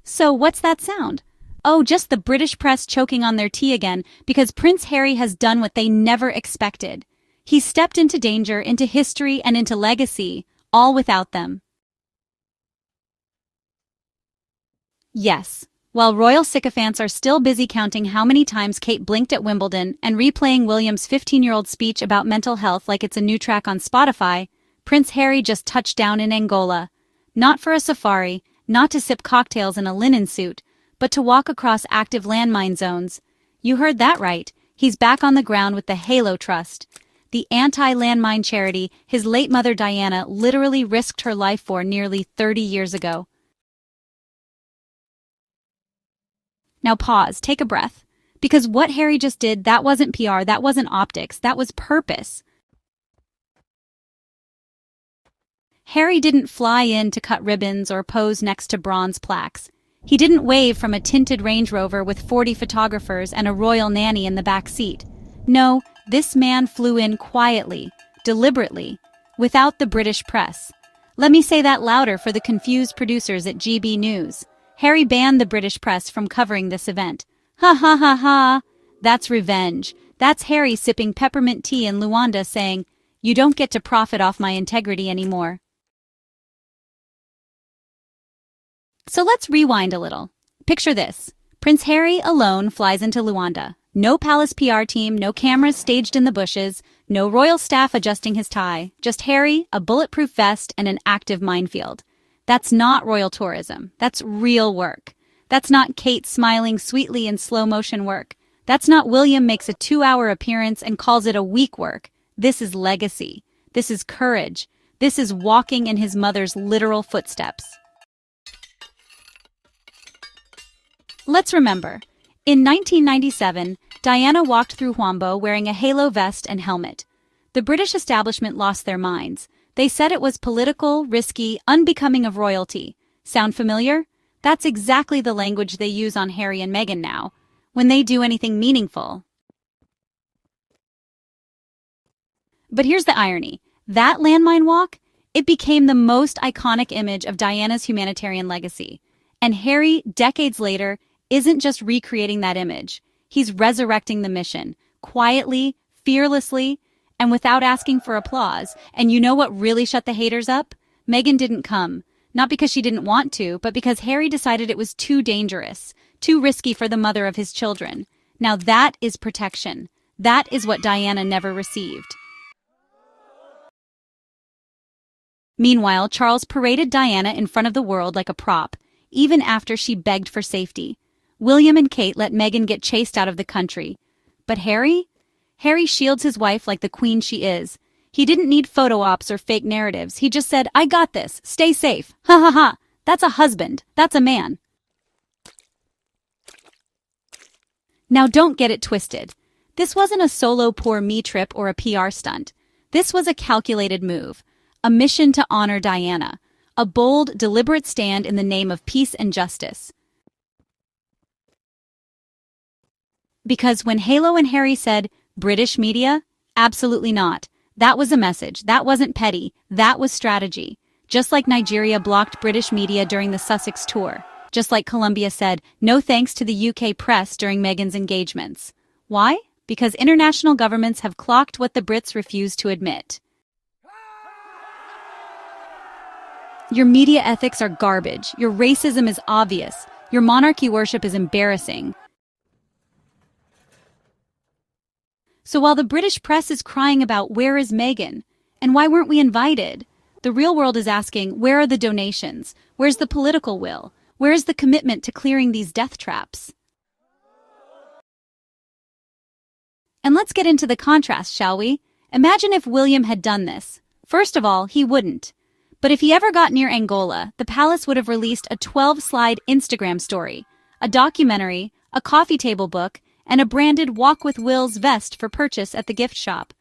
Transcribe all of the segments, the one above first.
So what's that sound? Oh, just the British press choking on their tea again because Prince Harry has done what they never expected. He stepped into danger, into history, and into legacy, all without them. Yes. While royal sycophants are still busy counting how many times Kate blinked at Wimbledon and replaying William's 15-year-old speech about mental health like it's a new track on Spotify, Prince Harry just touched down in Angola. Not for a safari, not to sip cocktails in a linen suit, but to walk across active landmine zones. You heard that right. He's back on the ground with the Halo Trust, the anti-landmine charity his late mother Diana literally risked her life for nearly 30 years ago. Now pause, take a breath. Because what Harry just did, that wasn't PR, that wasn't optics, that was purpose. Harry didn't fly in to cut ribbons or pose next to bronze plaques. He didn't wave from a tinted Range Rover with 40 photographers and a royal nanny in the back seat. No, this man flew in quietly, deliberately, without the British press. Let me say that louder for the confused producers at GB News. Harry banned the British press from covering this event. Ha ha ha ha! That's revenge. That's Harry sipping peppermint tea in Luanda saying, "You don't get to profit off my integrity anymore." So let's rewind a little. Picture this. Prince Harry alone flies into Luanda. No palace PR team, no cameras staged in the bushes, no royal staff adjusting his tie. Just Harry, a bulletproof vest, and an active minefield. That's not royal tourism. That's real work. That's not Kate smiling sweetly in slow-motion work. That's not William makes a 2-hour appearance and calls it a week work. This is legacy. This is courage. This is walking in his mother's literal footsteps. Let's remember, in 1997, Diana walked through Huambo wearing a halo vest and helmet. The British establishment lost their minds. They said it was political, risky, unbecoming of royalty. Sound familiar? That's exactly the language they use on Harry and Meghan now, when they do anything meaningful. But here's the irony. That landmine walk, it became the most iconic image of Diana's humanitarian legacy. And Harry, decades later, isn't just recreating that image. He's resurrecting the mission, quietly, fearlessly, and without asking for applause. And you know what really shut the haters up? Meghan didn't come. Not because she didn't want to, but because Harry decided it was too dangerous, too risky for the mother of his children. Now that is protection. That is what Diana never received. Meanwhile, Charles paraded Diana in front of the world like a prop, even after she begged for safety. William and Kate let Meghan get chased out of the country. But Harry? Harry shields his wife like the queen she is. He didn't need photo ops or fake narratives. He just said, "I got this. Stay safe." Ha ha ha. That's a husband. That's a man. Now don't get it twisted. This wasn't a solo poor me trip or a PR stunt. This was a calculated move. A mission to honor Diana. A bold, deliberate stand in the name of peace and justice. Because when Halo and Harry said, "British media?" Absolutely not. That was a message. That wasn't petty. That was strategy. Just like Nigeria blocked British media during the Sussex tour. Just like Colombia said, "No thanks to the UK press" during Meghan's engagements. Why? Because international governments have clocked what the Brits refuse to admit. Your media ethics are garbage. Your racism is obvious. Your monarchy worship is embarrassing. So while the British press is crying about where is Meghan and why weren't we invited, the real world is asking, where are the donations? Where's the political will? Where is the commitment to clearing these death traps? And let's get into the contrast, shall we? Imagine if William had done this. First of all, he wouldn't. But if he ever got near Angola, the palace would have released a 12-slide Instagram story, a documentary, a coffee table book, and a branded Walk with Will's vest for purchase at the gift shop.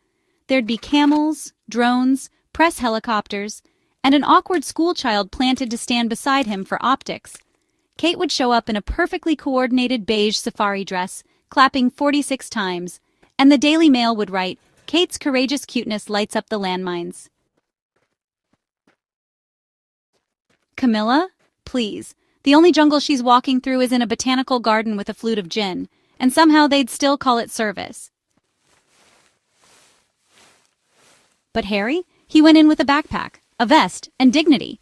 There'd be camels, drones, press helicopters, and an awkward schoolchild planted to stand beside him for optics. Kate would show up in a perfectly coordinated beige safari dress, clapping 46 times, and the Daily Mail would write, "Kate's courageous cuteness lights up the landmines." Camilla, please, The only jungle she's walking through is in a botanical garden with a flute of gin, and somehow they'd still call it service. But Harry? He went in with a backpack, a vest, and dignity.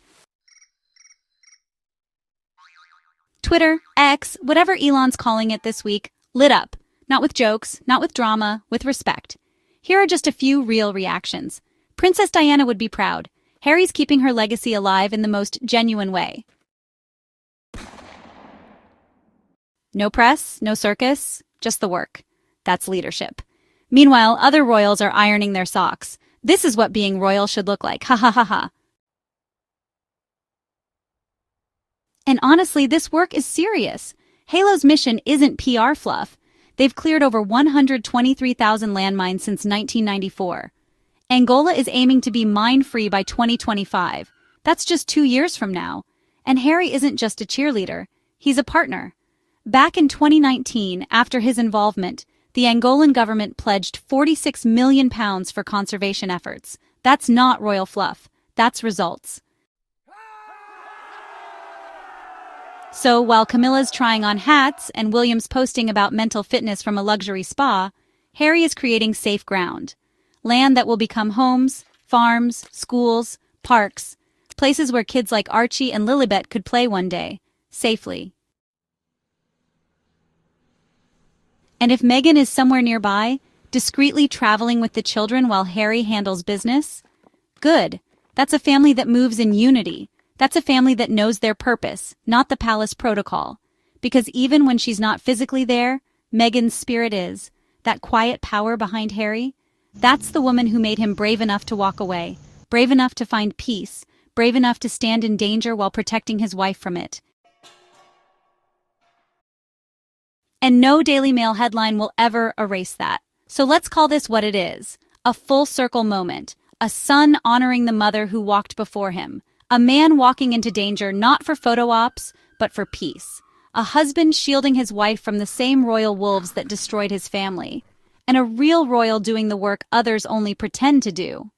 Twitter, X, whatever Elon's calling it this week, lit up. Not with jokes, not with drama, with respect. Here are just a few real reactions. Princess Diana would be proud. Harry's keeping her legacy alive in the most genuine way. No press, no circus, just the work. That's leadership. Meanwhile, other royals are ironing their socks. This is what being royal should look like. Ha ha ha ha. And honestly, this work is serious. Halo's mission isn't PR fluff. They've cleared over 123,000 landmines since 1994. Angola is aiming to be mine-free by 2025. That's just 2 years from now. And Harry isn't just a cheerleader. He's a partner. Back in 2019, after his involvement, the Angolan government pledged £46 million for conservation efforts. That's not royal fluff. That's results. So while Camilla's trying on hats and William's posting about mental fitness from a luxury spa, Harry is creating safe ground. Land that will become homes, farms, schools, parks, places where kids like Archie and Lilibet could play one day, safely. And if Meghan is somewhere nearby, discreetly traveling with the children while Harry handles business, good. That's a family that moves in unity. That's a family that knows their purpose, not the palace protocol. Because even when she's not physically there, Meghan's spirit is. That quiet power behind Harry, that's the woman who made him brave enough to walk away, brave enough to find peace, brave enough to stand in danger while protecting his wife from it. And no Daily Mail headline will ever erase that. So let's call this what it is. A full circle moment. A son honoring the mother who walked before him. A man walking into danger not for photo ops, but for peace. A husband shielding his wife from the same royal wolves that destroyed his family. And a real royal doing the work others only pretend to do.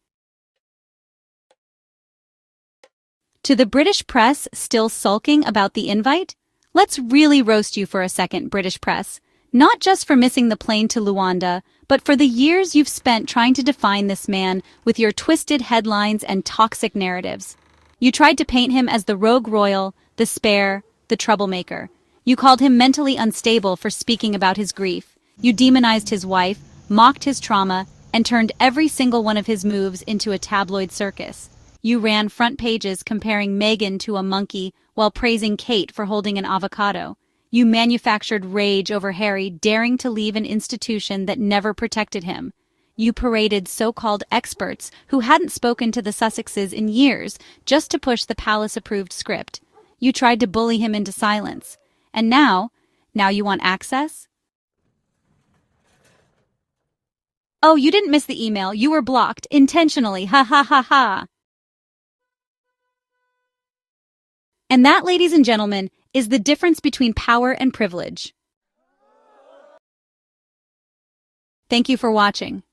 To the British press still sulking about the invite? Let's really roast you for a second, British press. Not just for missing the plane to Luanda, but for the years you've spent trying to define this man with your twisted headlines and toxic narratives. You tried to paint him as the rogue royal, the spare, the troublemaker. You called him mentally unstable for speaking about his grief. You demonized his wife, mocked his trauma, and turned every single one of his moves into a tabloid circus. You ran front pages comparing Meghan to a monkey while praising Kate for holding an avocado. You manufactured rage over Harry daring to leave an institution that never protected him. You paraded so-called experts who hadn't spoken to the Sussexes in years just to push the palace-approved script. You tried to bully him into silence. And now you want access? Oh, you didn't miss the email. You were blocked intentionally. Ha ha ha ha. And that, ladies and gentlemen, is the difference between power and privilege. Thank you for watching.